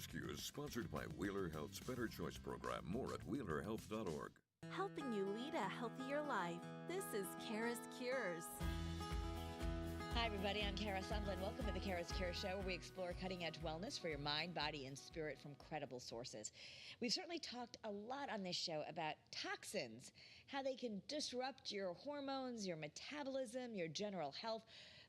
CURES, sponsored by Wheeler Health's Better Choice program. More at wheelerhealth.org. Helping you lead a healthier life. This is CURES. Hi, everybody. I'm Kara Sundlin. Welcome to the CURES Show, where we explore cutting-edge wellness for your mind, body, and spirit from credible sources. We've certainly talked a lot on this show about toxins, how they can disrupt your hormones, your metabolism, your general health.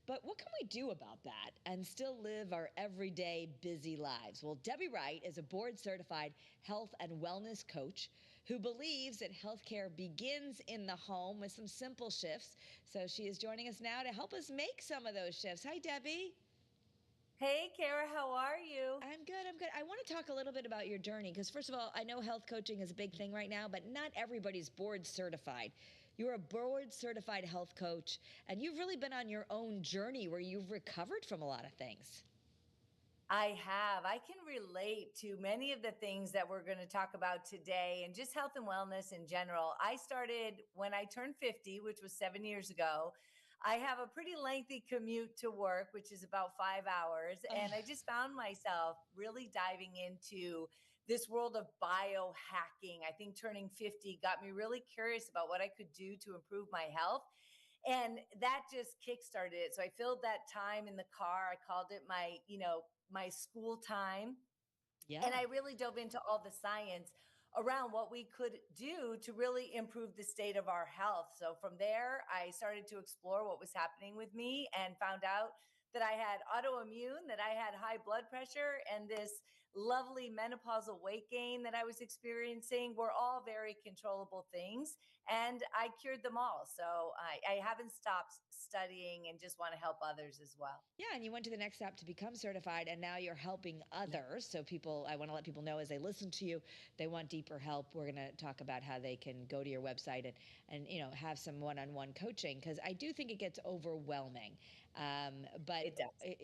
But what can we do about that and still live our everyday busy lives? Well, Debbie Wright is a board-certified health and wellness coach who believes that healthcare begins in the home with some simple shifts. So she is joining us now to help us make some of those shifts. Hi, Debbie. Hey, Kara, how are you? I'm good. I want to talk a little bit about your journey because, first of all, I know health coaching is a big thing right now, but not everybody's board certified. You're a board certified health coach, and you've really been on your own journey where you've recovered from a lot of things. I have. I can relate to many of the things that we're going to talk about today and just health and wellness in general. I started when I turned 50, which was 7 years ago. I have a pretty lengthy commute to work, which is about 5 hours. And I just found myself really diving into this world of biohacking. I think turning 50 got me really curious about what I could do to improve my health. And that just kickstarted it. So I filled that time in the car. I called it my school time. Yeah. And I really dove into all the science around what we could do to really improve the state of our health. So from there, I started to explore what was happening with me and found out that I had autoimmune, that I had high blood pressure, and this lovely menopausal weight gain that I was experiencing were all very controllable things. And I cured them all. So I haven't stopped studying and just want to help others as well. Yeah, and you went to the next step to become certified, and now you're helping others. So I want to let people know as they listen to you, they want deeper help. We're going to talk about how they can go to your website and have some one-on-one coaching, because I do think it gets overwhelming. But it does.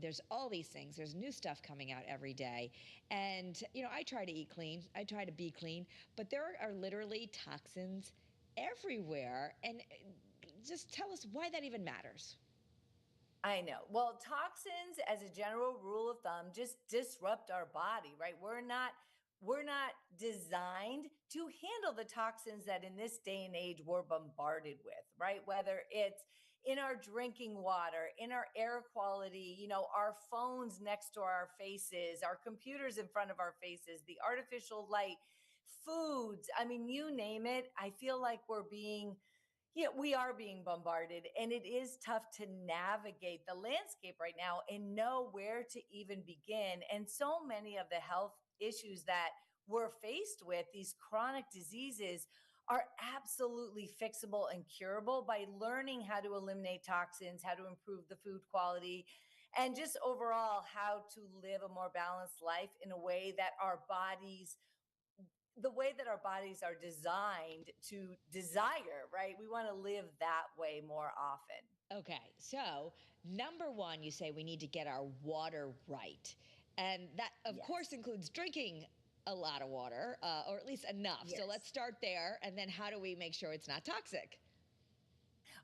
There's all these things. There's new stuff coming out every day. And, I try to eat clean. I try to be clean. But there are literally toxins everywhere. And just tell us why that even matters. I know. Well, toxins, as a general rule of thumb, just disrupt our body, right? We're not designed to handle the toxins that in this day and age we're bombarded with, right? Whether it's in our drinking water, in our air quality, our phones next to our faces, our computers in front of our faces, the artificial light, foods, I mean, you name it. I feel like we are being bombarded, and it is tough to navigate the landscape right now and know where to even begin. And so many of the health issues that we're faced with, these chronic diseases, are absolutely fixable and curable by learning how to eliminate toxins, how to improve the food quality, and just overall how to live a more balanced life in a way that our bodies are designed to desire, right? We want to live that way more often. Okay. So number one, you say we need to get our water right. And that, of course, includes drinking a lot of water, or at least enough. Yes. So let's start there. And then how do we make sure it's not toxic?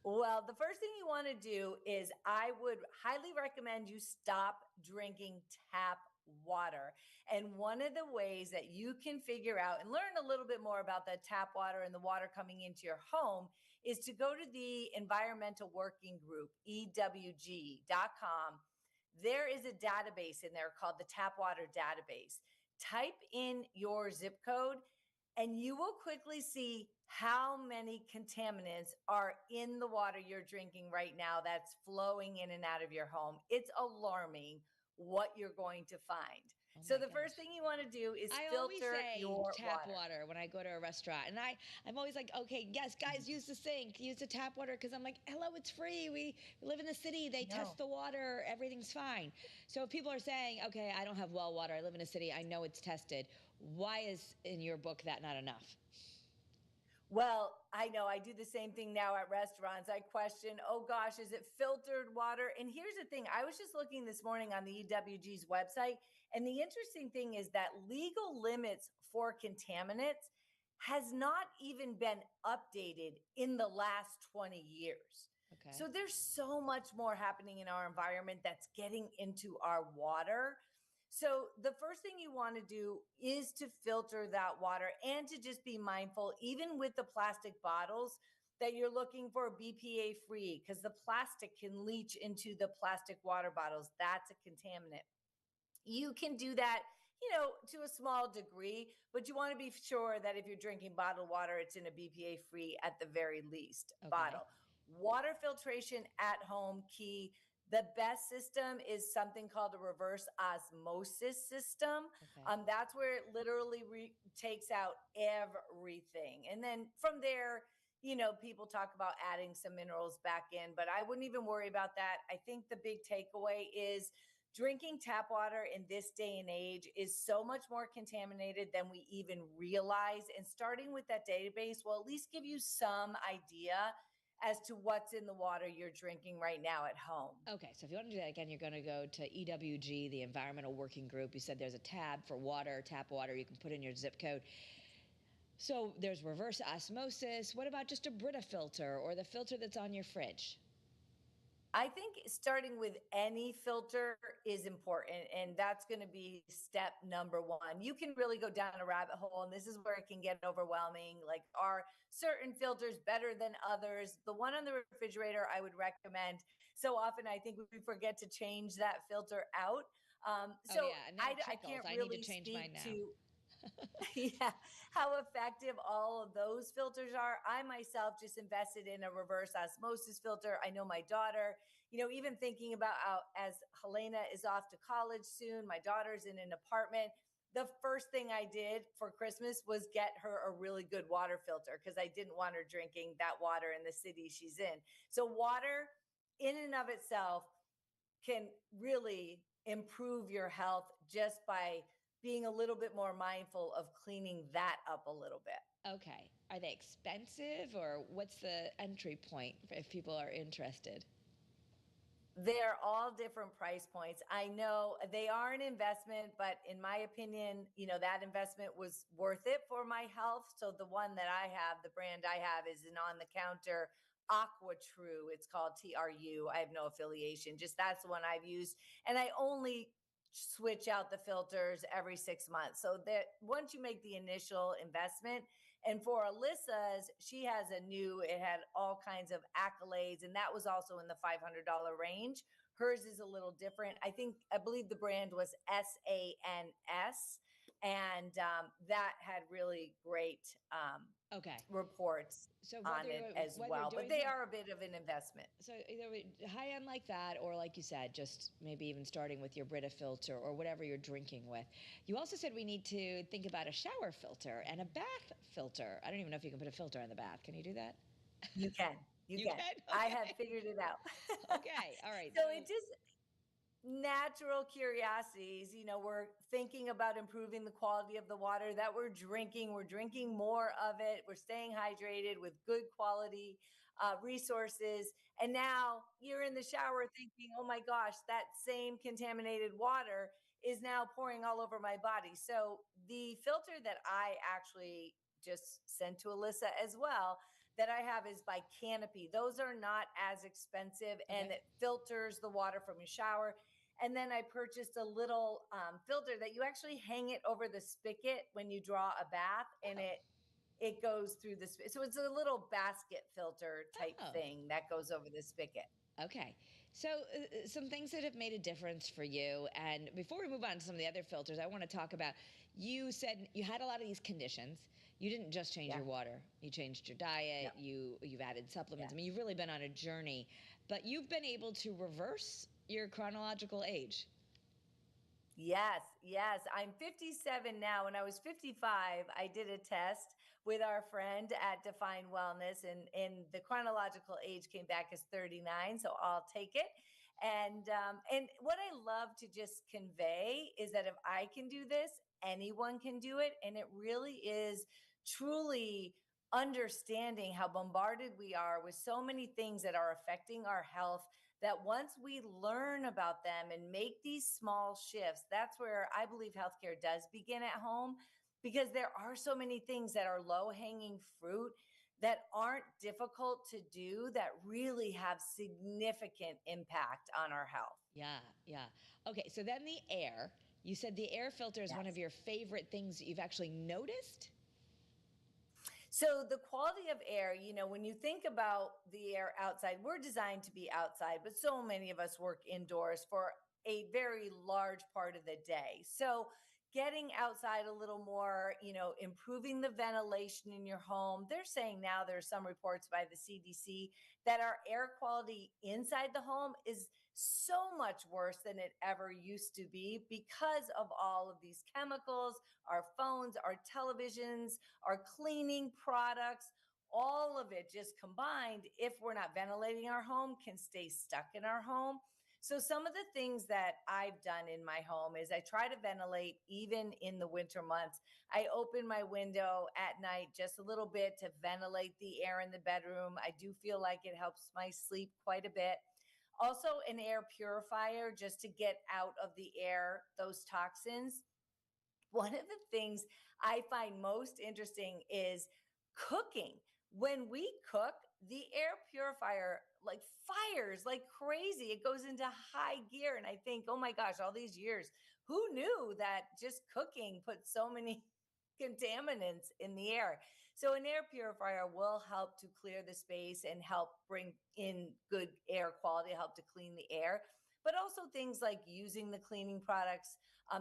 Well, the first thing you want to do is I would highly recommend you stop drinking tap water. And one of the ways that you can figure out and learn a little bit more about the tap water and the water coming into your home is to go to the Environmental Working Group, EWG.com. There is a database in there called the Tap Water Database. Type in your zip code and you will quickly see how many contaminants are in the water you're drinking right now that's flowing in and out of your home. It's alarming what you're going to find. So the first thing you want to do is filter your tap water when I go to a restaurant. And I'm always like, okay, yes, guys, use the sink, use the tap water. Because I'm like, hello, it's free. We live in the city. They test the water. Everything's fine. So if people are saying, okay, I don't have well water. I live in a city. I know it's tested. Why is, in your book, that not enough? Well, I know I do the same thing now at restaurants. I question, oh gosh, is it filtered water? And here's the thing. I was just looking this morning on the EWG's website. And the interesting thing is that legal limits for contaminants has not even been updated in the last 20 years. Okay. So there's so much more happening in our environment that's getting into our water. So the first thing you want to do is to filter that water and to just be mindful, even with the plastic bottles, that you're looking for BPA free, because the plastic can leach into the plastic water bottles. That's a contaminant. You can do that, to a small degree, but you want to be sure that if you're drinking bottled water, it's in a BPA free at the very least Okay. bottle. Water filtration at home, key. The best system is something called a reverse osmosis system. Okay. That's where it literally takes out everything. And then from there, people talk about adding some minerals back in, but I wouldn't even worry about that. I think the big takeaway is drinking tap water in this day and age is so much more contaminated than we even realize. And starting with that database will at least give you some idea as to what's in the water you're drinking right now at home. Okay, so if you want to do that again, you're going to go to EWG, the Environmental Working Group. You said there's a tab for water, tap water. You can put in your zip code. So there's reverse osmosis. What about just a Brita filter or the filter that's on your fridge? I think starting with any filter is important, and that's going to be step number one. You can really go down a rabbit hole, and this is where it can get overwhelming. Like, are certain filters better than others? The one on the refrigerator, I would recommend. So often, I think we forget to change that filter out. So oh, yeah, and then I can't I really need to change speak mine now. to yeah, how effective all of those filters are. I myself just invested in a reverse osmosis filter. I know my daughter, even thinking about as Helena is off to college soon, my daughter's in an apartment. The first thing I did for Christmas was get her a really good water filter because I didn't want her drinking that water in the city she's in. So water in and of itself can really improve your health just by being a little bit more mindful of cleaning that up a little bit. Okay. Are they expensive or what's the entry point if people are interested? They're all different price points. I know they are an investment, but in my opinion, that investment was worth it for my health. So the one that I have, the brand I have, is an on the counter Aqua True. It's called TRU. I have no affiliation. Just that's the one I've used. And I only switch out the filters every 6 months. So that once you make the initial investment, and for Alyssa's, she has it had all kinds of accolades, and that was also in the $500 range. Hers is a little different. I believe the brand was SANS, and that had really great Okay. reports So on it as well. But they are a bit of an investment. So either high end like that, or like you said, just maybe even starting with your Brita filter or whatever you're drinking with. You also said we need to think about a shower filter and a bath filter. I don't even know if you can put a filter in the bath. Can you do that? You can. You can. Okay. I have figured it out. Okay. All right. So it just natural curiosities. We're thinking about improving the quality of the water that we're drinking. We're drinking more of it. We're staying hydrated with good quality resources. And now you're in the shower thinking, oh my gosh, that same contaminated water is now pouring all over my body. So the filter that I actually just sent to Alyssa as well, that I have, is by Canopy. Those are not as expensive, and it filters the water from your shower. And then I purchased a little filter that you actually hang it over the spigot when you draw a bath, and it goes through the spigot. So it's a little basket filter type thing that goes over the spigot. Okay. So some things that have made a difference for you. And before we move on to some of the other filters, I want to talk about, you said you had a lot of these conditions. You didn't just change your water. You changed your diet. You've added supplements. I mean, you've really been on a journey, but you've been able to reverse your chronological age. Yes. I'm 57 now. When I was 55, I did a test with our friend at Define Wellness, and the chronological age came back as 39. So I'll take it. And what I love to just convey is that if I can do this, anyone can do it. And it really is truly understanding how bombarded we are with so many things that are affecting our health, that once we learn about them and make these small shifts, that's where I believe healthcare does begin at home, because there are so many things that are low-hanging fruit that aren't difficult to do that really have significant impact on our health. Yeah. Okay. So then the air, You said the air filter is one of Yes. your favorite things that you've actually noticed? So the quality of air, when you think about the air outside, we're designed to be outside, but so many of us work indoors for a very large part of the day. So getting outside a little more, improving the ventilation in your home. They're saying now there's some reports by the CDC that our air quality inside the home is so much worse than it ever used to be because of all of these chemicals, our phones, our televisions, our cleaning products, all of it just combined, if we're not ventilating our home, can stay stuck in our home. So, some of the things that I've done in my home is I try to ventilate even in the winter months. I open my window at night just a little bit to ventilate the air in the bedroom. I do feel like it helps my sleep quite a bit. Also, an air purifier just to get out of the air those toxins. One of the things I find most interesting is cooking. When we cook, the air purifier like fires like crazy. It goes into high gear. And I think, oh my gosh, all these years, who knew that just cooking put so many contaminants in the air? So, an air purifier will help to clear the space and help bring in good air quality, help to clean the air. But also things like using the cleaning products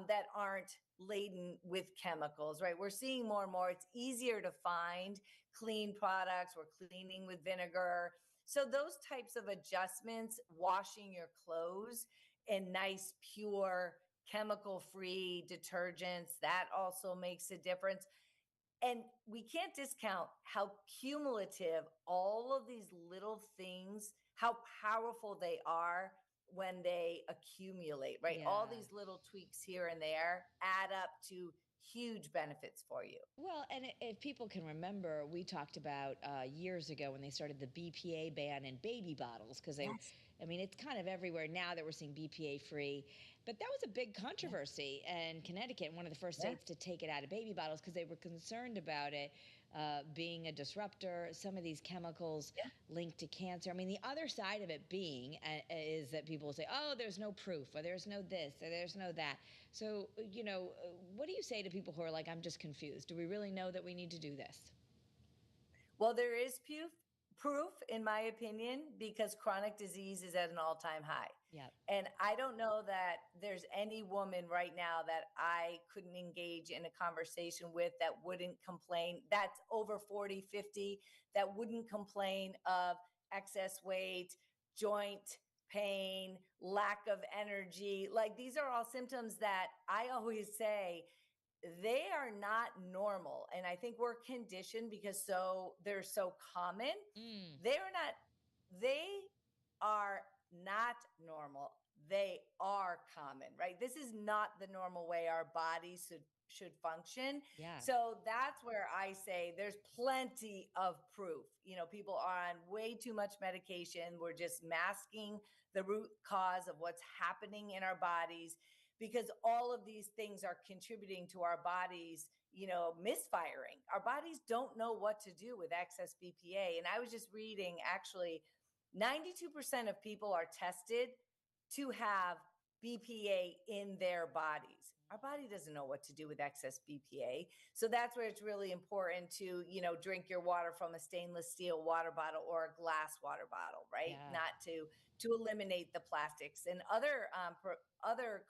that aren't laden with chemicals, right? We're seeing more and more. It's easier to find clean products. We're cleaning with vinegar. So those types of adjustments, washing your clothes in nice, pure, chemical-free detergents, that also makes a difference. And we can't discount how cumulative all of these little things, how powerful they are when they accumulate, right? All Yeah. these little tweaks here and there add up to huge benefits for you. Well, and if people can remember, we talked about years ago when they started the BPA ban in baby bottles because Yes. I mean, it's kind of everywhere now that we're seeing BPA free. But that was a big Yeah. controversy in Connecticut, one of the first Yeah. states to take it out of baby bottles because they were concerned about it being a disruptor, some of these chemicals Yeah. linked to cancer. I mean, the other side of it being is that people say, oh, there's no proof, or there's no this, or there's no that. So, what do you say to people who are like, I'm just confused? Do we really know that we need to do this? Well, there is proof, in my opinion, because chronic disease is at an all-time high. Yep. And I don't know that there's any woman right now that I couldn't engage in a conversation with that wouldn't complain, that's over 40, 50, that wouldn't complain of excess weight, joint pain, lack of energy. Like these are all symptoms that I always say they are not normal. And I think we're conditioned because they're so common. Mm, They're not, they are not normal. They are common, right? This is not the normal way our bodies should function. yeah. So that's where I say there's plenty of proof. People are on way too much medication. We're just masking the root cause of what's happening in our bodies because all of these things are contributing to our bodies, misfiring. Our bodies don't know what to do with excess BPA. And I was just reading actually 92% of people are tested to have BPA in their bodies. Our body doesn't know what to do with excess BPA. So that's where it's really important to, drink your water from a stainless steel water bottle or a glass water bottle, right? Yeah. Not to eliminate the plastics and other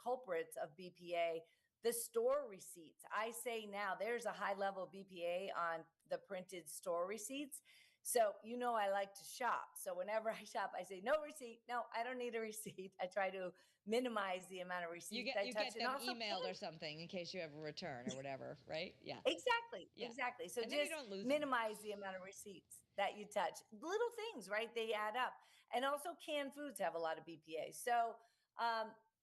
culprits of BPA. The store receipts. I say now there's a high level of BPA on the printed store receipts. So, I like to shop. So whenever I shop, I say, no receipt. No, I don't need a receipt. I try to minimize the amount of receipts I You touch. get them emailed or something in case you have a return or whatever, right? Yeah. Exactly. Yeah. Exactly. So And then you just don't lose them. minimize the amount of receipts that you touch. Little things, right? They add up. And also canned foods have a lot of BPA. So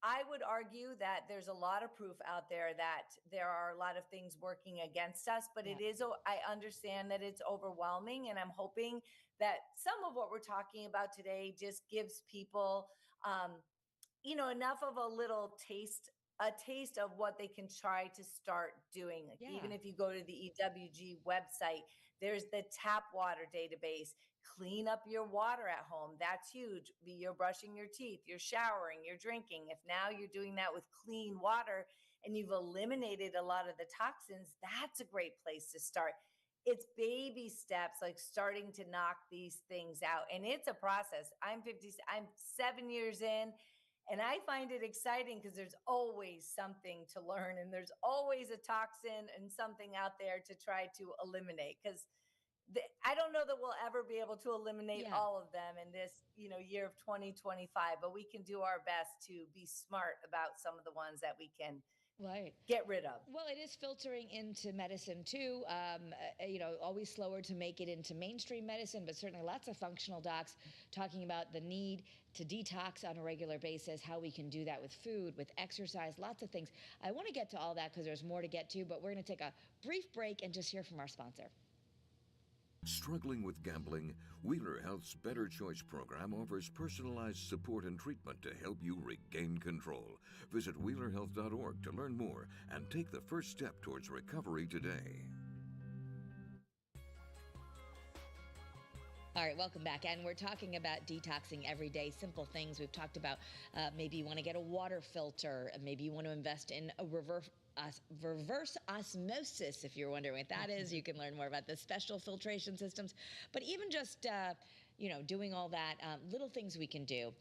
I would argue that there's a lot of proof out there that there are a lot of things working against us, but Yeah. I understand that it's overwhelming. And I'm hoping that some of what we're talking about today just gives people, enough of a taste of what they can try to start doing. Like Yeah. even if you go to the EWG website, there's the tap water database. Clean up your water at home. That's huge. You're brushing your teeth, you're showering, you're drinking. If now you're doing that with clean water, and you've eliminated a lot of the toxins, that's a great place to start. It's baby steps, like starting to knock these things out. And it's a process. I'm 7 years in, and I find it exciting because there's always something to learn, and there's always a toxin and something out there to try to eliminate. Because I don't know that we'll ever be able to eliminate Yeah. all of them in this, year of 2025, but we can do our best to be smart about some of the ones that we can Right. get rid of. Well, it is filtering into medicine too. Always slower to make it into mainstream medicine, but certainly lots of functional docs talking about the need to detox on a regular basis, how we can do that with food, with exercise, lots of things. I want to get to all that because there's more to get to, but we're going to take a brief break and just hear from our sponsor. Struggling with gambling? Wheeler Health's Better Choice program offers personalized support and treatment to help you regain control. Visit WheelerHealth.org to learn more and take the first step towards recovery today. All right, welcome back. And we're talking about detoxing every day, simple things. We've talked about maybe you want to get a water filter, maybe you want to invest in a reverse osmosis. If you're wondering what that is, you can learn more about the special filtration systems. But even just, doing all that, little things we can do.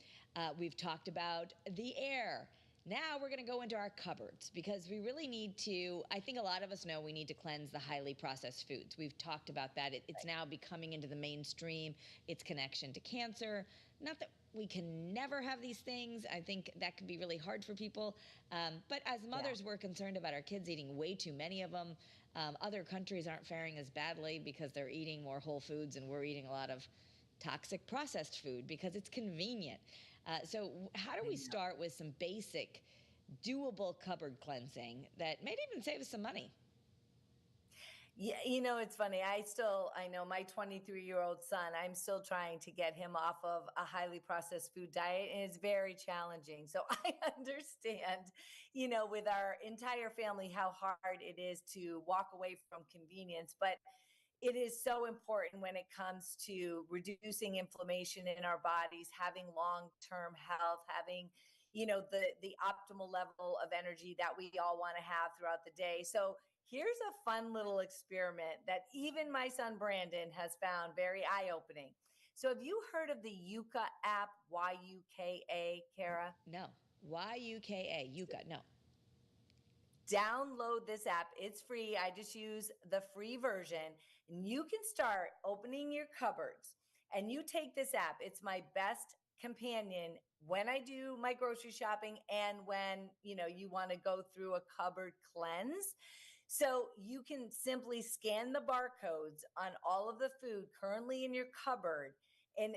We've talked about the air. Now we're going to go into our cupboards because we really need to, I think a lot of us know we need to cleanse the highly processed foods. We've talked about that. It's now becoming into the mainstream, its connection to cancer. Not that we can never have these things. I think that can be really hard for people. But as mothers, we're concerned about our kids eating way too many of them. Other countries aren't faring as badly because they're eating more whole foods and we're eating a lot of toxic processed food because it's convenient. So how do we start with some basic, doable cupboard cleansing that may even save us some money? Yeah, it's funny. I know my 23-year-old son, I'm still trying to get him off of a highly processed food diet, and it's very challenging. So I understand, with our entire family, how hard it is to walk away from convenience. But it is so important when it comes to reducing inflammation in our bodies, having long-term health, having, the optimal level of energy that we all want to have throughout the day. So here's a fun little experiment that even my son Brandon has found very eye-opening. So have you heard of the Yuka app, Y-U-K-A, Kara? No. Y-U-K-A, Yuka, no. Download this app. It's free. I just use the free version. And you can start opening your cupboards and you take this app. It's my best companion when I do my grocery shopping and when, you want to go through a cupboard cleanse. So you can simply scan the barcodes on all of the food currently in your cupboard. And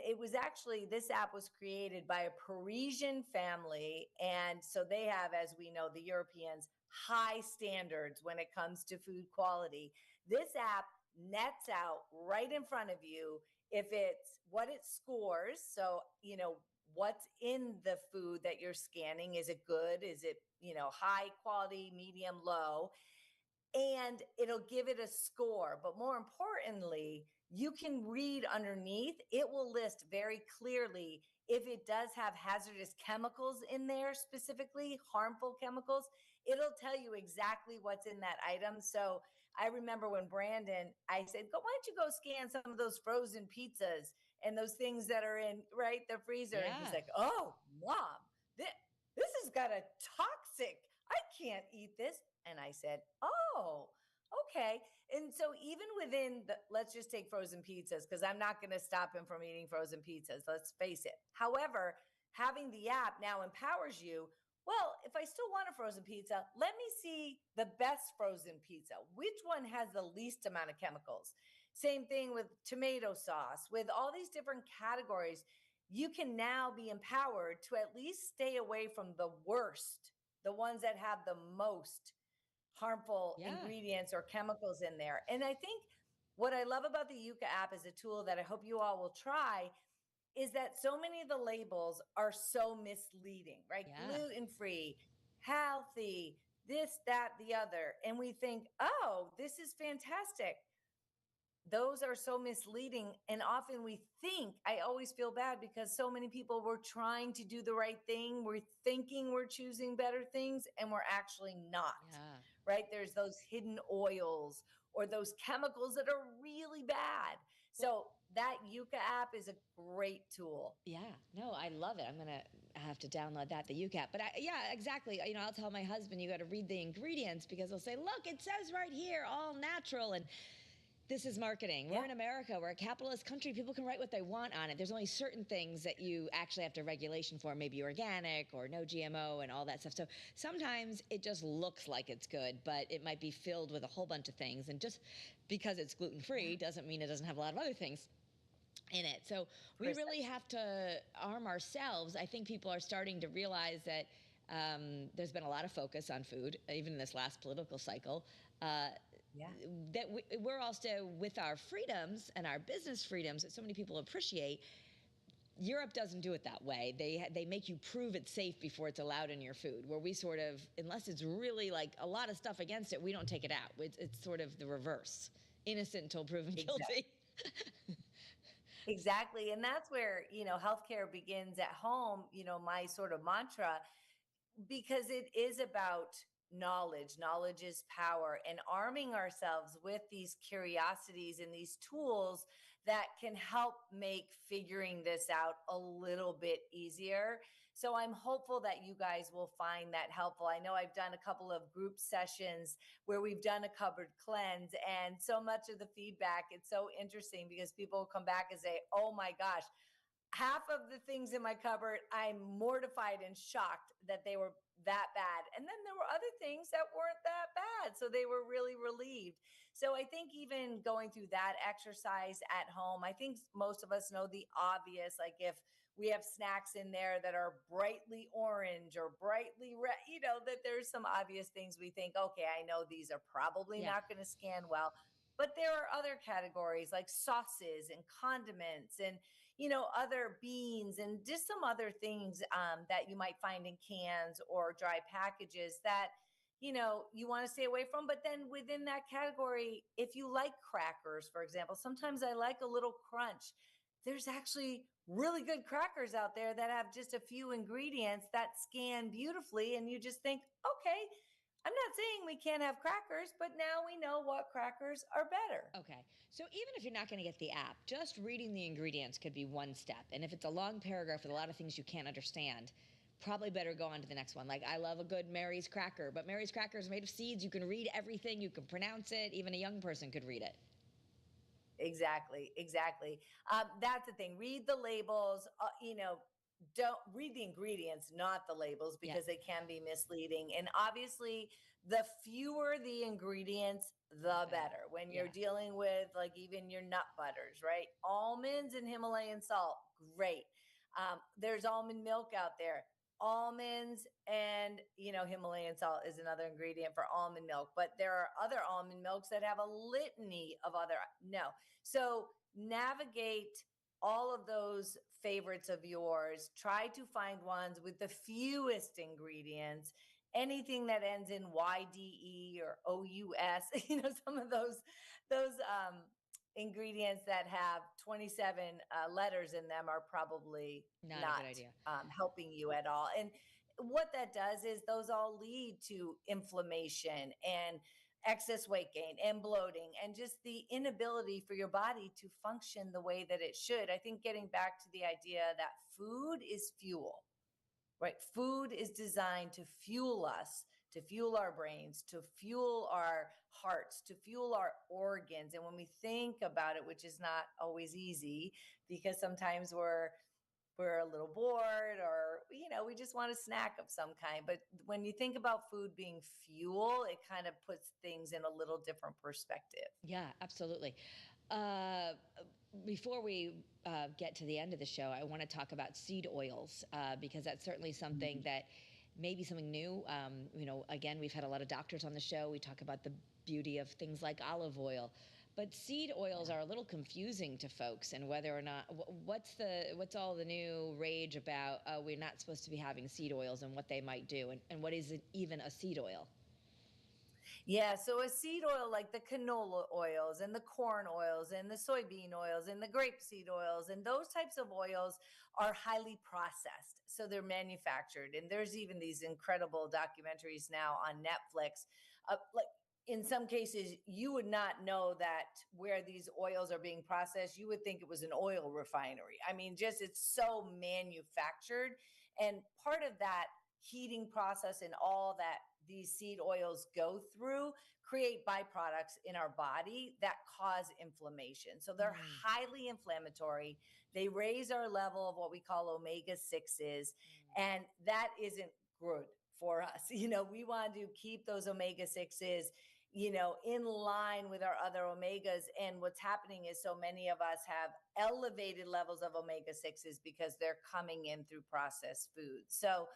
this app was created by a Parisian family. And so they have, as we know, the Europeans, high standards when it comes to food quality. This app nets out right in front of you if it's what it scores. So, what's in the food that you're scanning. Is it good? Is it, high quality, medium, low? And it'll give it a score. But more importantly, you can read underneath. It will list very clearly if it does have hazardous chemicals in there, specifically harmful chemicals. It'll tell you exactly what's in that item. So I remember when Brandon, I said, why don't you go scan some of those frozen pizzas and those things that are in, right, the freezer. Yeah. And he's like, oh, Mom, this has got a toxic. I can't eat this. And I said, oh, okay. And so even within let's just take frozen pizzas, because I'm not going to stop him from eating frozen pizzas. Let's face it. However, having the app now empowers you. Well, if I still want a frozen pizza, let me see the best frozen pizza. Which one has the least amount of chemicals? Same thing with tomato sauce, with all these different categories. You can now be empowered to at least stay away from the worst, the ones that have the most harmful ingredients or chemicals in there. And I think what I love about the Yuka app as a tool that I hope you all will try is that so many of the labels are so misleading, right? Yeah. Gluten-free, healthy, this, that, the other. And we think, oh, this is fantastic. those are so misleading. And often we think, I always feel bad because so many people were trying to do the right thing. We're thinking we're choosing better things and we're actually not, Yeah. right? There's those hidden oils or those chemicals that are really bad. Well, So that Yucca app is a great tool. yeah, no, I love it. I'm gonna have to download that, the UCAT. But yeah, exactly. I'll tell my husband you got to read the ingredients because he'll say, "Look, it says right here, all natural." And this is marketing. Yeah, We're in America. We're a capitalist country. People can write what they want on it. There's only certain things that you actually have to regulation for, maybe organic or no GMO and all that stuff. So sometimes it just looks like it's good, but it might be filled with a whole bunch of things. And just because it's gluten free doesn't mean it doesn't have a lot of other things in it. So we really precisely. have to arm ourselves. I think people are starting to realize that there's been a lot of focus on food, even in this last political cycle. Uh, Yeah. that we're also, with our freedoms and our business freedoms that so many people appreciate. Europe doesn't do it that way. They make you prove it's safe before it's allowed in your food. Where we sort of, unless it's really like a lot of stuff against it, we don't take it out. It's sort of the reverse: innocent until proven Exactly. guilty. Exactly. And that's where, healthcare begins at home, my sort of mantra, because it is about knowledge. Knowledge is power, and arming ourselves with these curiosities and these tools that can help make figuring this out a little bit easier. So I'm hopeful that you guys will find that helpful. I know I've done a couple of group sessions where we've done a cupboard cleanse, and so much of the feedback, it's so interesting because people will come back and say, "Oh my gosh, half of the things in my cupboard, I'm mortified and shocked that they were that bad. And then there were other things that weren't that bad. So they were really relieved." So I think even going through that exercise at home, I think most of us know the obvious, like if we have snacks in there that are brightly orange or brightly red, that there's some obvious things we think, okay, I know these are probably Yeah. not going to scan well. But there are other categories like sauces and condiments and other beans and just some other things that you might find in cans or dry packages that, you want to stay away from. But then within that category, if you like crackers, for example, sometimes I like a little crunch. There's actually really good crackers out there that have just a few ingredients that scan beautifully. And you just think, okay, I'm not saying we can't have crackers, but now we know what crackers are better. Okay. So even if you're not going to get the app, just reading the ingredients could be one step. And if it's a long paragraph with a lot of things you can't understand, probably better go on to the next one. Like, I love a good Mary's cracker, but Mary's cracker is made of seeds. You can read everything, you can pronounce it. Even a young person could read it. Exactly, exactly. That's the thing. Read the labels. Don't read the ingredients, not the labels, Yeah. because they can be misleading. And obviously, the fewer the ingredients, the Better. better. When you're Yeah. dealing with like even your nut butters, right? Almonds and Himalayan salt, great. There's almond milk out there. Almonds and Himalayan salt is another ingredient for almond milk, but there are other almond milks that have a litany of other no. So navigate all of those favorites of yours. Try to find ones with the fewest ingredients. Anything that ends in YDE or OUS, some of those ingredients that have 27 letters in them are probably Not a good not idea. helping you at all. And what that does is those all lead to inflammation and excess weight gain and bloating and just the inability for your body to function the way that it should. I think getting back to the idea that food is fuel, right? Food is designed to fuel us, to fuel our brains, to fuel our hearts, to fuel our organs. And when we think about it, which is not always easy because sometimes we're a little bored or we just want a snack of some kind, but when you think about food being fuel, it kind of puts things in a little different perspective. Yeah, absolutely. Uh, Before we get to the end of the show, I want to talk about seed oils because that's certainly something Mhm. that may be something new. Again, we've had a lot of doctors on the show. We talk about the beauty of things like olive oil, but seed oils Yeah. are a little confusing to folks. And whether or not what's all the new rage about? We're not supposed to be having seed oils and what they might do, and what is it, even a seed oil? Yeah, so a seed oil like the canola oils and the corn oils and the soybean oils and the grapeseed oils and those types of oils are highly processed. So they're manufactured. And there's even these incredible documentaries now on Netflix. Like in some cases, you would not know that where these oils are being processed. You would think it was an oil refinery. I mean, just it's so manufactured. And part of that heating process and all that these seed oils go through create byproducts in our body that cause inflammation. So they're highly inflammatory. They raise our level of what we call omega 6s, and that isn't good for us. We want to keep those omega 6s in line with our other omegas. And what's happening is so many of us have elevated levels of omega 6s because they're coming in through processed foods. So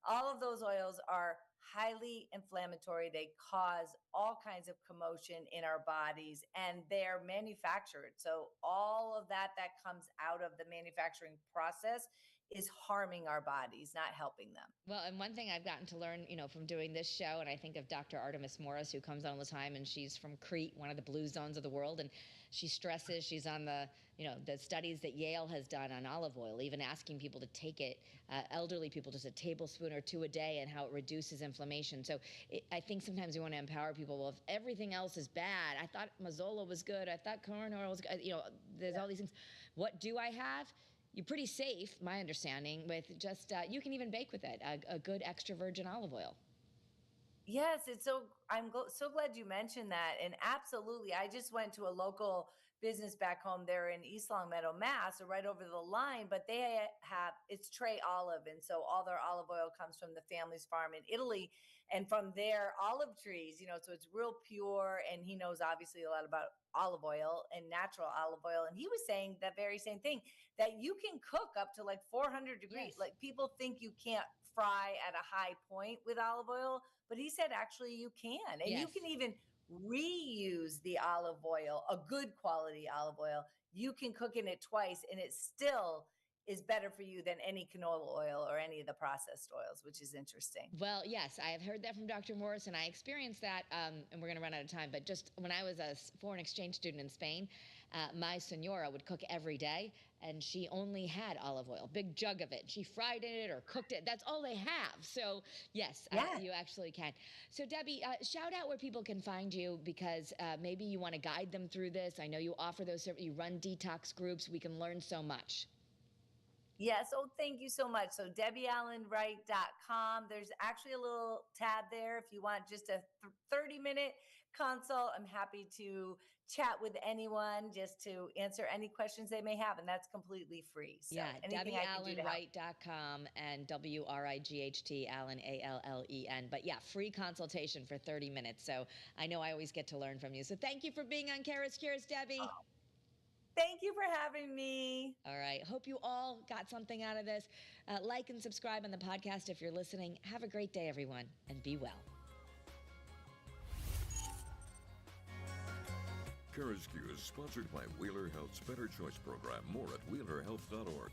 all of those oils are highly inflammatory. They cause all kinds of commotion in our bodies, and they're manufactured. So all of that comes out of the manufacturing process is harming our bodies, not helping them. Well, and one thing I've gotten to learn, from doing this show, and I think of Dr. Artemis Morris, who comes on all the time, and she's from Crete, one of the blue zones of the world, and she stresses, she's on the studies that Yale has done on olive oil, even asking people to take it, elderly people, just a tablespoon or two a day, and how it reduces inflammation. So I think sometimes we want to empower people. Well, if everything else is bad, I thought mazola was good, I thought corn oil was good, there's all these things. What do I have? You're pretty safe, my understanding, with just, you can even bake with it, a good extra virgin olive oil. Yes, I'm so glad you mentioned that. And absolutely, I just went to a local business back home there in East Longmeadow, Mass, or right over the line, but it's Trey Olive. And so all their olive oil comes from the family's farm in Italy and from their olive trees, so it's real pure. And he knows obviously a lot about olive oil and natural olive oil. And he was saying that very same thing, that you can cook up to like 400 degrees. Yes. Like people think you can't fry at a high point with olive oil, but he said actually you can. And Yes. you can even reuse the olive oil, a good quality olive oil. You can cook in it twice and it still is better for you than any canola oil or any of the processed oils, which is interesting. Well, yes, I have heard that from Dr. Morris, and I experienced that, and we're going to run out of time, but just when I was a foreign exchange student in Spain, my senora would cook every day, and she only had olive oil, big jug of it. She fried it or cooked it. That's all they have. So, yes, you actually can. So, Debbie, shout out where people can find you, because maybe you want to guide them through this. I know you offer those, you run detox groups. We can learn so much. Yes. Oh, thank you so much. So DebbieAllenWright.com. There's actually a little tab there if you want just a 30-minute consult. I'm happy to chat with anyone just to answer any questions they may have, and that's completely free. So DebbieAllenWright.com and WRIGHT, Allen, ALLEN. But yeah, free consultation for 30 minutes. So I know I always get to learn from you. So thank you for being on CURES, Debbie. Oh. Thank you for having me. All right. Hope you all got something out of this. Like and subscribe on the podcast if you're listening. Have a great day, everyone, and be well. CURES is sponsored by Wheeler Health's Better Choice program. More at WheelerHealth.org.